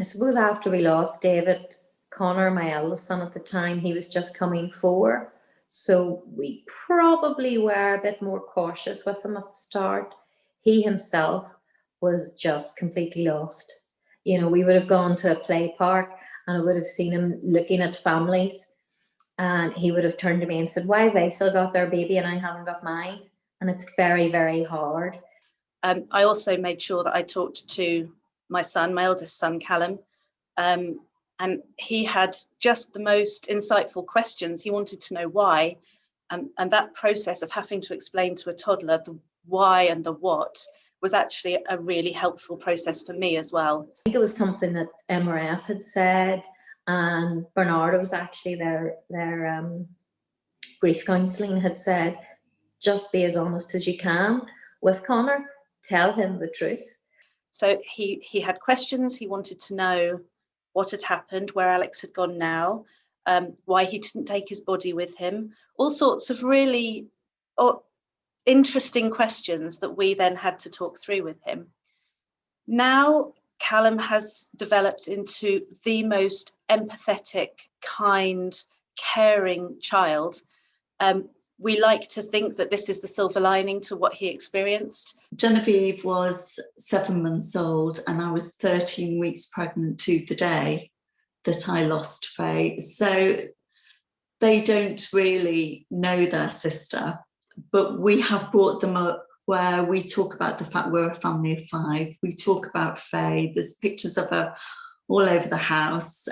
I suppose after we lost David, Connor, my eldest son at the time, he was just coming 4. So we probably were a bit more cautious with him at the start. He himself was just completely lost. We would have gone to a play park and I would have seen him looking at families, and he would have turned to me and said, "Why have they still got their baby and I haven't got mine?" And it's very, very hard. I also made sure that I talked to my son, my eldest son, Callum, and he had just the most insightful questions. He wanted to know why. And that process of having to explain to a toddler the why and the what was actually a really helpful process for me as well. I think it was something that MRF had said, and Bernardo's actually their grief counselling had said, just be as honest as you can with Connor, tell him the truth. So he had questions. He wanted to know what had happened, where Alex had gone now, why he didn't take his body with him, all sorts of really interesting questions that we then had to talk through with him. Now Callum has developed into the most empathetic, kind, caring child. We like to think that this is the silver lining to what he experienced. Genevieve was 7 months old and I was 13 weeks pregnant to the day that I lost Faye. So they don't really know their sister, but we have brought them up where we talk about the fact we're a family of 5. We talk about Faye. There's pictures of her all over the house.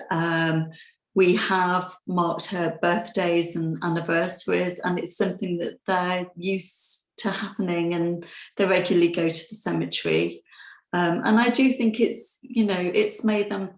We have marked her birthdays and anniversaries, and it's something that they're used to happening, and they regularly go to the cemetery. And I do think it's made them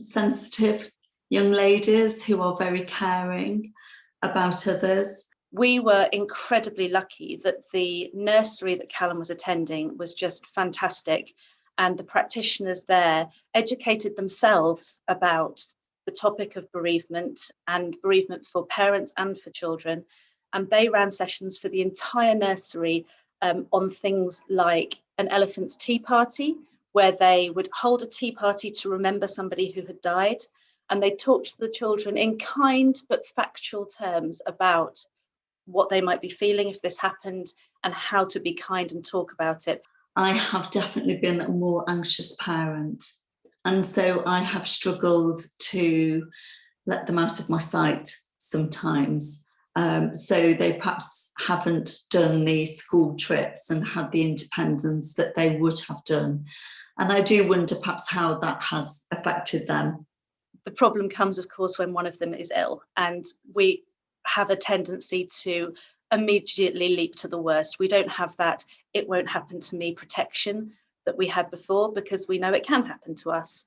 sensitive young ladies who are very caring about others. We were incredibly lucky that the nursery that Callum was attending was just fantastic, and the practitioners there educated themselves about the topic of bereavement and bereavement for parents and for children. And they ran sessions for the entire nursery on things like an elephant's tea party, where they would hold a tea party to remember somebody who had died. And they talked to the children in kind but factual terms about what they might be feeling if this happened and how to be kind and talk about it. I have definitely been a more anxious parent. And so I have struggled to let them out of my sight sometimes. So they perhaps haven't done the school trips and had the independence that they would have done. And I do wonder perhaps how that has affected them. The problem comes, of course, when one of them is ill, and we have a tendency to immediately leap to the worst. We don't have that "it won't happen to me" protection that we had before, because we know it can happen to us.